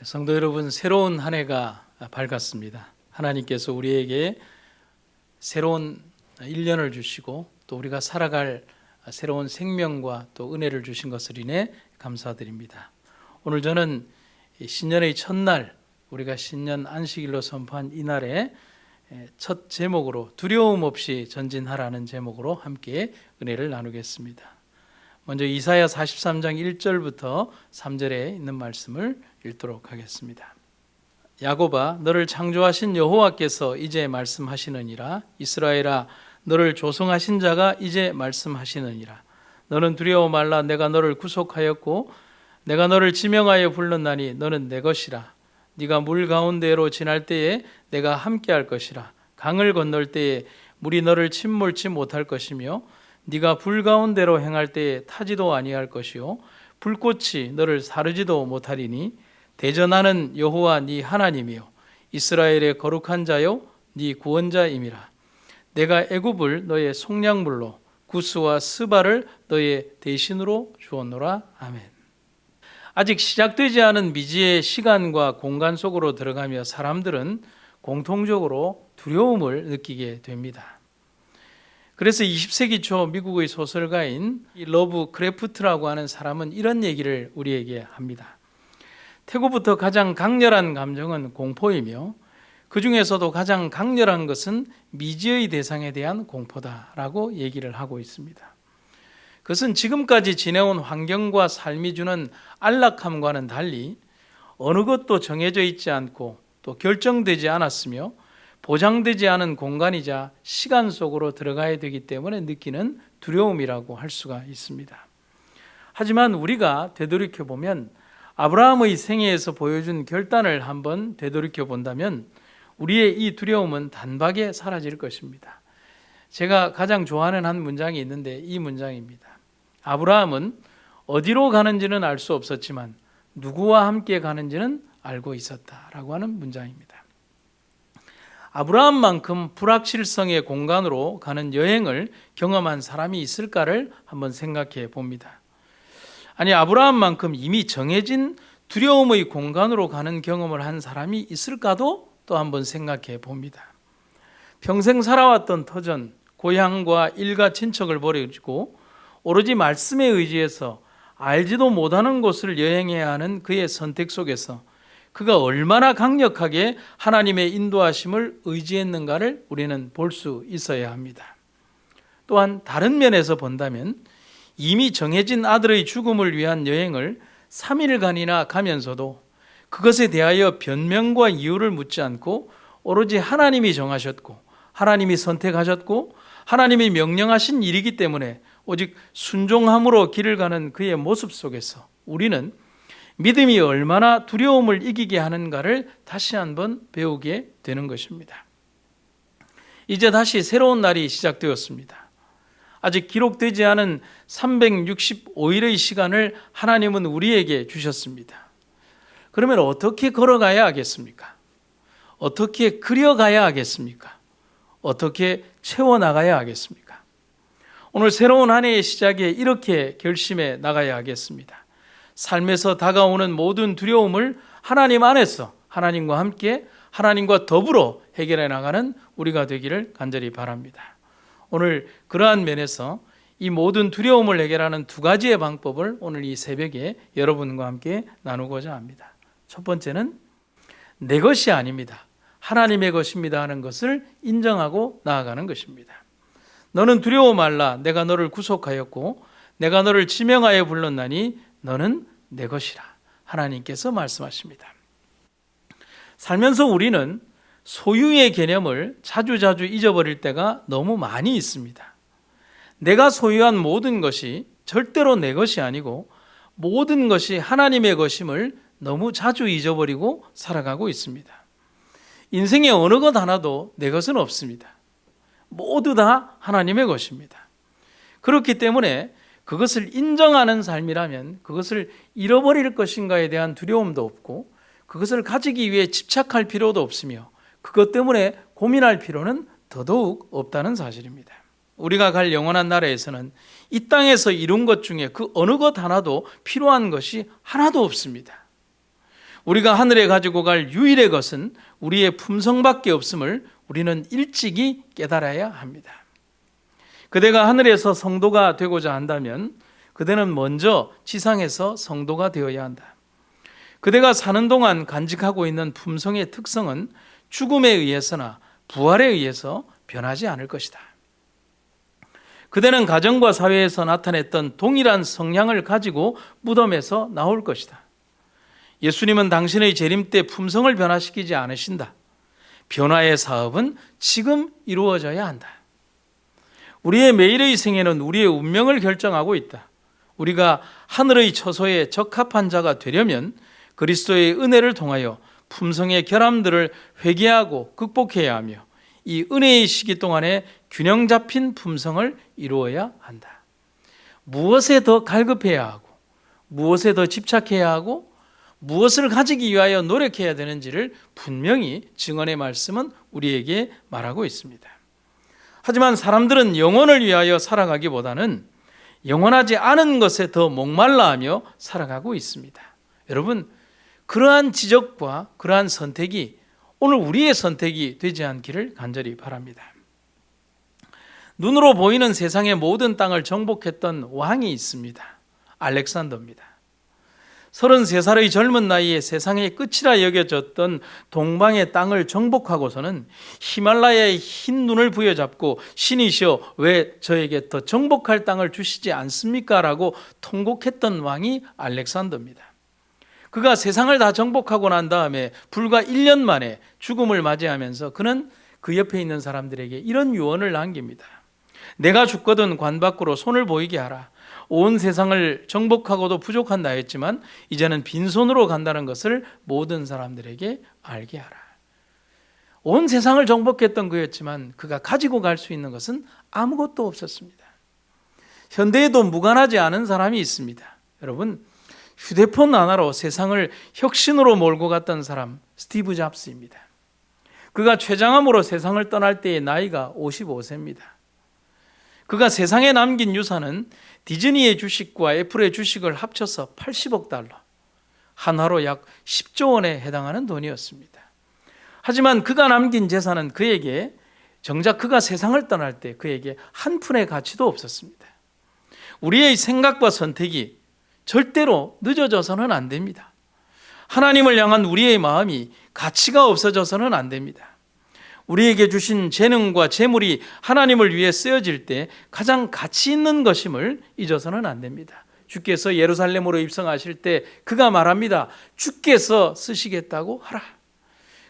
성도 여러분, 새로운 한 해가 밝았습니다. 하나님께서 우리에게 새로운 1년을 주시고 또 우리가 살아갈 새로운 생명과 또 은혜를 주신 것을 인해 감사드립니다. 오늘 저는 신년의 첫날, 우리가 신년 안식일로 선포한 이날에 첫 제목으로 두려움 없이 전진하라는 제목으로 함께 은혜를 나누겠습니다. 먼저 이사야 43장 1절부터 3절에 있는 말씀을 읽도록 하겠습니다. 야곱아, 너를 창조하신 여호와께서 이제 말씀하시느니라. 이스라엘아, 너를 조성하신 자가 이제 말씀하시느니라. 너는 두려워 말라. 내가 너를 구속하였고 내가 너를 지명하여 불렀나니 너는 내 것이라. 네가 물 가운데로 지날 때에 내가 함께할 것이라. 강을 건널 때에 물이 너를 침몰치 못할 것이며 네가 불 가운데로 행할 때에 타지도 아니할 것이요 불꽃이 너를 사르지도 못하리니 대전하는 여호와 네 하나님이요 이스라엘의 거룩한 자요 네 구원자임이라. 내가 애굽을 너의 속량물로 구스와 스바를 너의 대신으로 주었노라. 아멘. 아직 시작되지 않은 미지의 시간과 공간 속으로 들어가며 사람들은 공통적으로 두려움을 느끼게 됩니다. 그래서 20세기 초 미국의 소설가인 러브 크래프트라고 하는 사람은 이런 얘기를 우리에게 합니다. 태고부터 가장 강렬한 감정은 공포이며 그 중에서도 가장 강렬한 것은 미지의 대상에 대한 공포다라고 얘기를 하고 있습니다. 그것은 지금까지 지내온 환경과 삶이 주는 안락함과는 달리 어느 것도 정해져 있지 않고 또 결정되지 않았으며 보장되지 않은 공간이자 시간 속으로 들어가야 되기 때문에 느끼는 두려움이라고 할 수가 있습니다. 하지만 우리가 되돌이켜보면 아브라함의 생애에서 보여준 결단을 한번 되돌이켜 본다면 우리의 이 두려움은 단박에 사라질 것입니다. 제가 가장 좋아하는 한 문장이 있는데 이 문장입니다. 아브라함은 어디로 가는지는 알 수 없었지만 누구와 함께 가는지는 알고 있었다라고 하는 문장입니다. 아브라함만큼 불확실성의 공간으로 가는 여행을 경험한 사람이 있을까를 한번 생각해 봅니다. 아니, 아브라함만큼 이미 정해진 두려움의 공간으로 가는 경험을 한 사람이 있을까도 또 한번 생각해 봅니다. 평생 살아왔던 터전, 고향과 일가 친척을 버리고 오로지 말씀에 의지해서 알지도 못하는 곳을 여행해야 하는 그의 선택 속에서 그가 얼마나 강력하게 하나님의 인도하심을 의지했는가를 우리는 볼 수 있어야 합니다. 또한 다른 면에서 본다면 이미 정해진 아들의 죽음을 위한 여행을 3일간이나 가면서도 그것에 대하여 변명과 이유를 묻지 않고 오로지 하나님이 정하셨고 하나님이 선택하셨고 하나님이 명령하신 일이기 때문에 오직 순종함으로 길을 가는 그의 모습 속에서 우리는 믿음이 얼마나 두려움을 이기게 하는가를 다시 한번 배우게 되는 것입니다. 이제 다시 새로운 날이 시작되었습니다. 아직 기록되지 않은 365일의 시간을 하나님은 우리에게 주셨습니다. 그러면 어떻게 걸어가야 하겠습니까? 어떻게 그려가야 하겠습니까? 어떻게 채워나가야 하겠습니까? 오늘 새로운 한 해의 시작에 이렇게 결심해 나가야 하겠습니다. 삶에서 다가오는 모든 두려움을 하나님 안에서 하나님과 함께 하나님과 더불어 해결해 나가는 우리가 되기를 간절히 바랍니다. 오늘 그러한 면에서 이 모든 두려움을 해결하는 두 가지의 방법을 오늘 이 새벽에 여러분과 함께 나누고자 합니다. 첫 번째는 내 것이 아닙니다. 하나님의 것입니다 하는 것을 인정하고 나아가는 것입니다. 너는 두려워 말라. 내가 너를 구속하였고 내가 너를 지명하여 불렀나니 너는 내 것이라. 하나님께서 말씀하십니다. 살면서 우리는 소유의 개념을 자주자주 잊어버릴 때가 너무 많이 있습니다. 내가 소유한 모든 것이 절대로 내 것이 아니고 모든 것이 하나님의 것임을 너무 자주 잊어버리고 살아가고 있습니다. 인생의 어느 것 하나도 내 것은 없습니다. 모두 다 하나님의 것입니다. 그렇기 때문에 그것을 인정하는 삶이라면 그것을 잃어버릴 것인가에 대한 두려움도 없고 그것을 가지기 위해 집착할 필요도 없으며 그것 때문에 고민할 필요는 더더욱 없다는 사실입니다. 우리가 갈 영원한 나라에서는 이 땅에서 이룬 것 중에 그 어느 것 하나도 필요한 것이 하나도 없습니다. 우리가 하늘에 가지고 갈 유일의 것은 우리의 품성밖에 없음을 우리는 일찍이 깨달아야 합니다. 그대가 하늘에서 성도가 되고자 한다면 그대는 먼저 지상에서 성도가 되어야 한다. 그대가 사는 동안 간직하고 있는 품성의 특성은 죽음에 의해서나 부활에 의해서 변하지 않을 것이다. 그대는 가정과 사회에서 나타냈던 동일한 성향을 가지고 무덤에서 나올 것이다. 예수님은 당신의 재림 때 품성을 변화시키지 않으신다. 변화의 사업은 지금 이루어져야 한다. 우리의 매일의 생애는 우리의 운명을 결정하고 있다. 우리가 하늘의 처소에 적합한 자가 되려면 그리스도의 은혜를 통하여 품성의 결함들을 회개하고 극복해야 하며 이 은혜의 시기 동안에 균형 잡힌 품성을 이루어야 한다. 무엇에 더 갈급해야 하고 무엇에 더 집착해야 하고 무엇을 가지기 위하여 노력해야 되는지를 분명히 증언의 말씀은 우리에게 말하고 있습니다. 하지만 사람들은 영혼을 위하여 살아가기보다는 영원하지 않은 것에 더 목말라하며 살아가고 있습니다. 여러분, 그러한 지적과 그러한 선택이 오늘 우리의 선택이 되지 않기를 간절히 바랍니다. 눈으로 보이는 세상의 모든 땅을 정복했던 왕이 있습니다. 알렉산더입니다. 33살의 젊은 나이에 세상의 끝이라 여겨졌던 동방의 땅을 정복하고서는 히말라야의 흰 눈을 부여잡고 신이시여 왜 저에게 더 정복할 땅을 주시지 않습니까? 라고 통곡했던 왕이 알렉산더입니다. 그가 세상을 다 정복하고 난 다음에 불과 1년 만에 죽음을 맞이하면서 그는 그 옆에 있는 사람들에게 이런 유언을 남깁니다. 내가 죽거든 관 밖으로 손을 보이게 하라. 온 세상을 정복하고도 부족한 나였지만 이제는 빈손으로 간다는 것을 모든 사람들에게 알게 하라. 온 세상을 정복했던 그였지만 그가 가지고 갈 수 있는 것은 아무것도 없었습니다. 현대에도 무관하지 않은 사람이 있습니다. 여러분, 휴대폰 하나로 세상을 혁신으로 몰고 갔던 사람 스티브 잡스입니다. 그가 췌장암으로 세상을 떠날 때의 나이가 55세입니다. 그가 세상에 남긴 유산은 디즈니의 주식과 애플의 주식을 합쳐서 80억 달러, 한화로 약 10조 원에 해당하는 돈이었습니다. 하지만 그가 남긴 재산은 그에게 정작 그가 세상을 떠날 때 그에게 한 푼의 가치도 없었습니다. 우리의 생각과 선택이 절대로 늦어져서는 안 됩니다. 하나님을 향한 우리의 마음이 가치가 없어져서는 안 됩니다. 우리에게 주신 재능과 재물이 하나님을 위해 쓰여질 때 가장 가치 있는 것임을 잊어서는 안 됩니다. 주께서 예루살렘으로 입성하실 때 그가 말합니다. 주께서 쓰시겠다고 하라.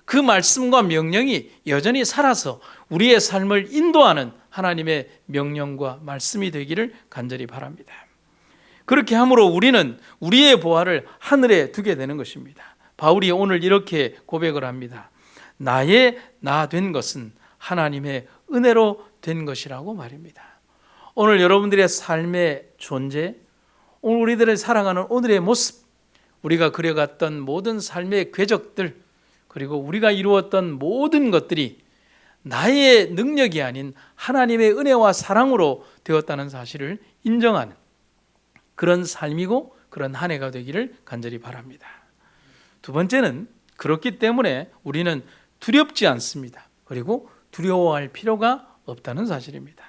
그 말씀과 명령이 여전히 살아서 우리의 삶을 인도하는 하나님의 명령과 말씀이 되기를 간절히 바랍니다. 그렇게 함으로 우리는 우리의 보화를 하늘에 두게 되는 것입니다. 바울이 오늘 이렇게 고백을 합니다. 나의 나 된 것은 하나님의 은혜로 된 것이라고 말입니다. 오늘 여러분들의 삶의 존재, 오늘 우리들의 살아가는 오늘의 모습, 우리가 그려갔던 모든 삶의 궤적들, 그리고 우리가 이루었던 모든 것들이 나의 능력이 아닌 하나님의 은혜와 사랑으로 되었다는 사실을 인정하는 그런 삶이고 그런 한 해가 되기를 간절히 바랍니다. 두 번째는 그렇기 때문에 우리는 두렵지 않습니다. 그리고 두려워할 필요가 없다는 사실입니다.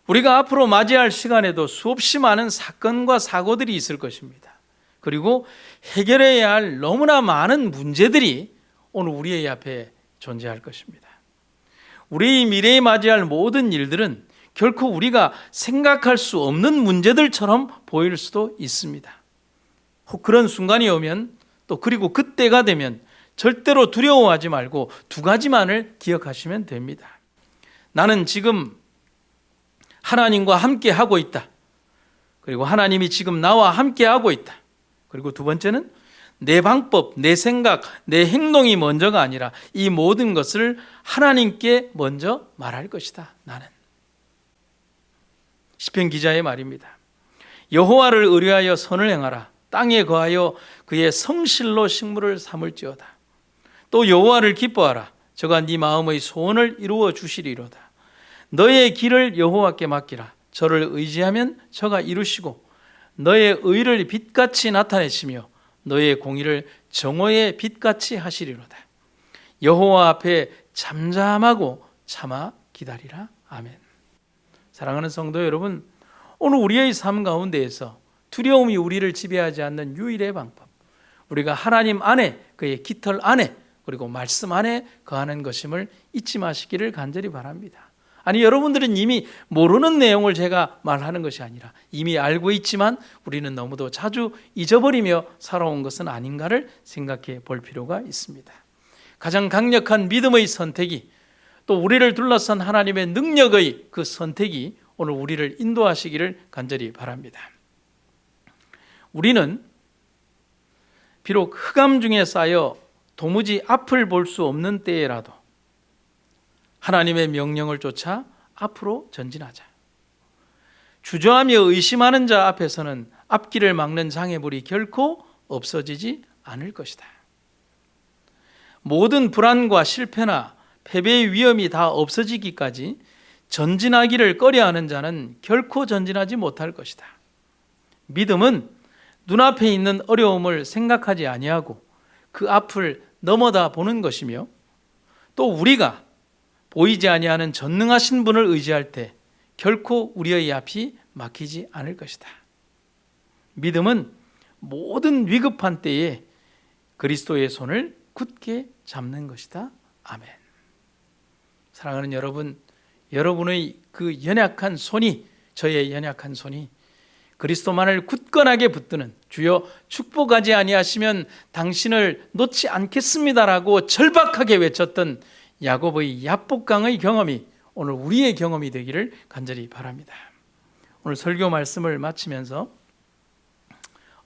우리가 앞으로 맞이할 시간에도 수없이 많은 사건과 사고들이 있을 것입니다. 그리고 해결해야 할 너무나 많은 문제들이 오늘 우리의 앞에 존재할 것입니다. 우리의 미래에 맞이할 모든 일들은 결코 우리가 생각할 수 없는 문제들처럼 보일 수도 있습니다. 혹 그런 순간이 오면 또 그리고 그때가 되면 절대로 두려워하지 말고 두 가지만을 기억하시면 됩니다. 나는 지금 하나님과 함께 하고 있다. 그리고 하나님이 지금 나와 함께 하고 있다. 그리고 두 번째는 내 방법, 내 생각, 내 행동이 먼저가 아니라 이 모든 것을 하나님께 먼저 말할 것이다. 나는. 시편 기자의 말입니다. 여호와를 의뢰하여 선을 행하라. 땅에 거하여 그의 성실로 식물을 삼을지어다. 또 여호와를 기뻐하라. 저가 네 마음의 소원을 이루어 주시리로다. 너의 길을 여호와께 맡기라. 저를 의지하면 저가 이루시고 너의 의를 빛같이 나타내시며 너의 공의를 정오의 빛같이 하시리로다. 여호와 앞에 잠잠하고 참아 기다리라. 아멘. 사랑하는 성도 여러분, 오늘 우리의 삶 가운데에서 두려움이 우리를 지배하지 않는 유일의 방법, 우리가 하나님 안에, 그의 깃털 안에, 그리고 말씀 안에 거하는 것임을 잊지 마시기를 간절히 바랍니다. 아니, 여러분들은 이미 모르는 내용을 제가 말하는 것이 아니라 이미 알고 있지만 우리는 너무도 자주 잊어버리며 살아온 것은 아닌가를 생각해 볼 필요가 있습니다. 가장 강력한 믿음의 선택이, 또 우리를 둘러싼 하나님의 능력의 그 선택이 오늘 우리를 인도하시기를 간절히 바랍니다. 우리는 비록 흑암 중에 쌓여 도무지 앞을 볼 수 없는 때에라도 하나님의 명령을 쫓아 앞으로 전진하자. 주저하며 의심하는 자 앞에서는 앞길을 막는 장애물이 결코 없어지지 않을 것이다. 모든 불안과 실패나 패배의 위험이 다 없어지기까지 전진하기를 꺼려하는 자는 결코 전진하지 못할 것이다. 믿음은 눈앞에 있는 어려움을 생각하지 아니하고 그 앞을 넘어다 보는 것이며, 또 우리가 보이지 아니하는 전능하신 분을 의지할 때 결코 우리의 앞이 막히지 않을 것이다. 믿음은 모든 위급한 때에 그리스도의 손을 굳게 잡는 것이다. 아멘. 사랑하는 여러분, 여러분의 그 연약한 손이, 저의 연약한 손이 그리스도만을 굳건하게 붙드는, 주여 축복하지 아니하시면 당신을 놓지 않겠습니다라고 절박하게 외쳤던 야곱의 야복강의 경험이 오늘 우리의 경험이 되기를 간절히 바랍니다. 오늘 설교 말씀을 마치면서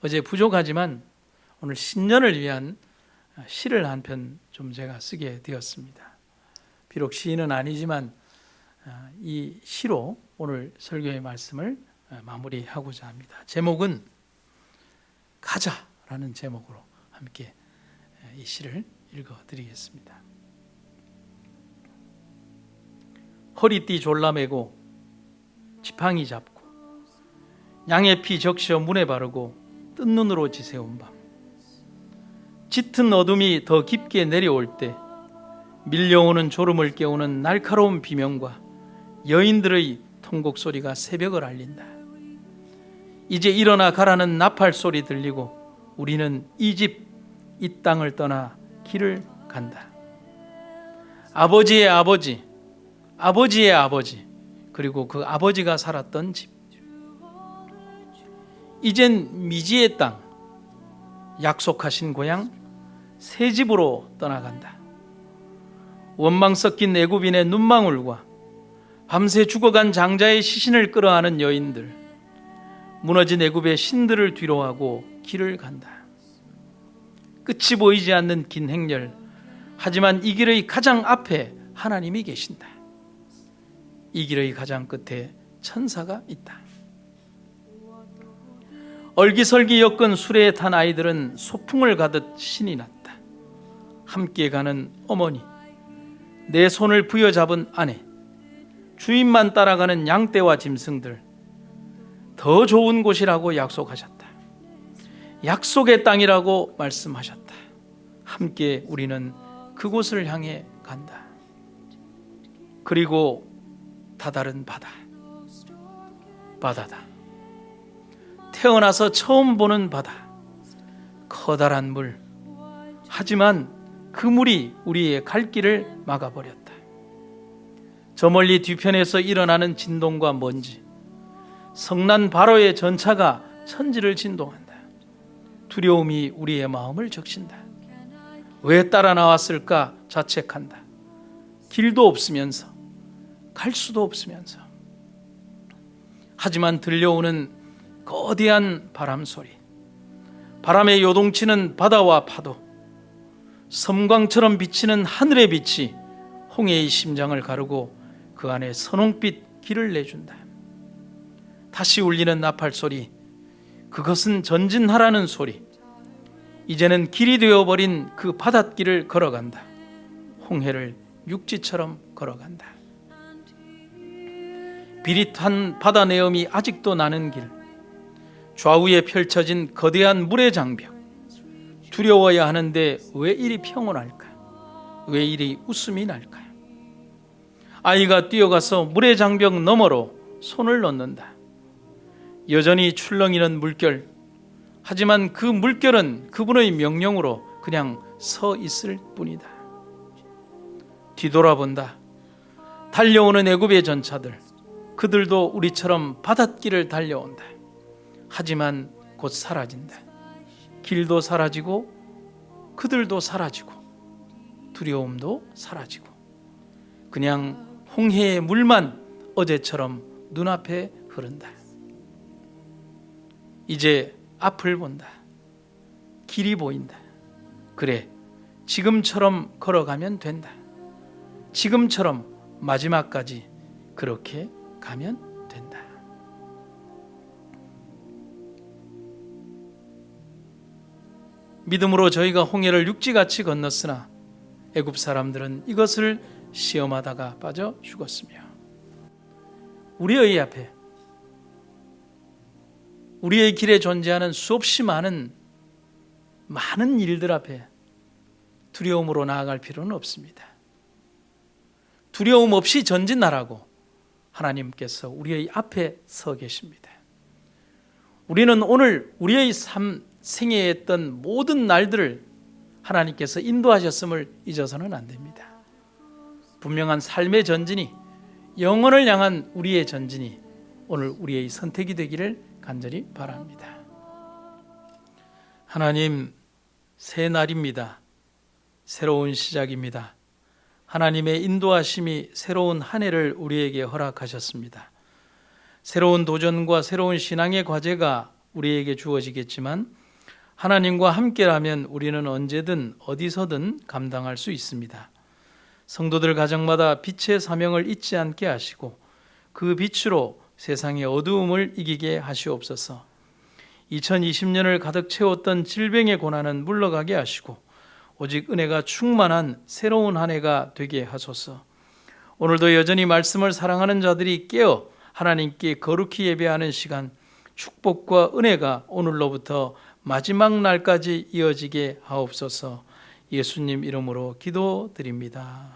어제 부족하지만 오늘 신년을 위한 시를 한 편 좀 제가 쓰게 되었습니다. 비록 시인은 아니지만 이 시로 오늘 설교의 말씀을 마무리하고자 합니다. 제목은 가자라는 제목으로 함께 이 시를 읽어드리겠습니다. 허리띠 졸라매고 지팡이 잡고 양의 피 적셔 문에 바르고 뜬 눈으로 지새운 밤, 짙은 어둠이 더 깊게 내려올 때 밀려오는 졸음을 깨우는 날카로운 비명과 여인들의 통곡 소리가 새벽을 알린다. 이제 일어나 가라는 나팔 소리 들리고 우리는 이 집, 이 땅을 떠나 길을 간다. 아버지의 아버지, 아버지의 아버지, 그리고 그 아버지가 살았던 집, 이젠 미지의 땅, 약속하신 고향 새 집으로 떠나간다. 원망 섞인 애굽인의 눈망울과 밤새 죽어간 장자의 시신을 끌어안은 여인들, 무너진 애굽의 신들을 뒤로하고 길을 간다. 끝이 보이지 않는 긴 행렬, 하지만 이 길의 가장 앞에 하나님이 계신다. 이 길의 가장 끝에 천사가 있다. 얼기설기 엮은 수레에 탄 아이들은 소풍을 가듯 신이 났다. 함께 가는 어머니, 내 손을 부여잡은 아내, 주인만 따라가는 양떼와 짐승들, 더 좋은 곳이라고 약속하셨다. 약속의 땅이라고 말씀하셨다. 함께 우리는 그곳을 향해 간다. 그리고 다다른 바다, 바다다. 태어나서 처음 보는 바다, 커다란 물. 하지만 그 물이 우리의 갈 길을 막아버렸다. 저 멀리 뒤편에서 일어나는 진동과 먼지, 성난 바로의 전차가 천지를 진동한다. 두려움이 우리의 마음을 적신다. 왜 따라 나왔을까 자책한다. 길도 없으면서, 갈 수도 없으면서. 하지만 들려오는 거대한 바람 소리, 바람에 요동치는 바다와 파도, 섬광처럼 비치는 하늘의 빛이 홍해의 심장을 가르고 그 안에 선홍빛 길을 내준다. 다시 울리는 나팔 소리, 그것은 전진하라는 소리. 이제는 길이 되어버린 그 바닷길을 걸어간다. 홍해를 육지처럼 걸어간다. 비릿한 바다 내음이 아직도 나는 길, 좌우에 펼쳐진 거대한 물의 장벽, 두려워야 하는데 왜 이리 평온할까? 왜 이리 웃음이 날까요? 아이가 뛰어가서 물의 장벽 너머로 손을 넣는다. 여전히 출렁이는 물결. 하지만 그 물결은 그분의 명령으로 그냥 서 있을 뿐이다. 뒤돌아본다. 달려오는 애굽의 전차들, 그들도 우리처럼 바닷길을 달려온다. 하지만 곧 사라진다. 길도 사라지고 그들도 사라지고 두려움도 사라지고 그냥 홍해의 물만 어제처럼 눈앞에 흐른다. 이제 앞을 본다. 길이 보인다. 그래, 지금처럼 걸어가면 된다. 지금처럼 마지막까지 그렇게 가면 된다. 믿음으로 저희가 홍해를 육지같이 건넜으나 애굽 사람들은 이것을 시험하다가 빠져 죽었으며 우리의 앞에, 우리의 길에 존재하는 수없이 많은 일들 앞에 두려움으로 나아갈 필요는 없습니다. 두려움 없이 전진하라고 하나님께서 우리의 앞에 서 계십니다. 우리는 오늘 우리의 생애에 했던 모든 날들을 하나님께서 인도하셨음을 잊어서는 안 됩니다. 분명한 삶의 전진이, 영혼을 향한 우리의 전진이 오늘 우리의 선택이 되기를 간절히 바랍니다. 하나님, 새 날입니다. 새로운 시작입니다. 하나님의 인도하심이 새로운 한 해를 우리에게 허락하셨습니다. 새로운 도전과 새로운 신앙의 과제가 우리에게 주어지겠지만 하나님과 함께라면 우리는 언제든 어디서든 감당할 수 있습니다. 성도들 가정마다 빛의 사명을 잊지 않게 하시고 그 빛으로 세상의 어두움을 이기게 하시옵소서. 2020년을 가득 채웠던 질병의 고난은 물러가게 하시고 오직 은혜가 충만한 새로운 한 해가 되게 하소서. 오늘도 여전히 말씀을 사랑하는 자들이 깨어 하나님께 거룩히 예배하는 시간, 축복과 은혜가 오늘로부터 마지막 날까지 이어지게 하옵소서. 예수님 이름으로 기도드립니다.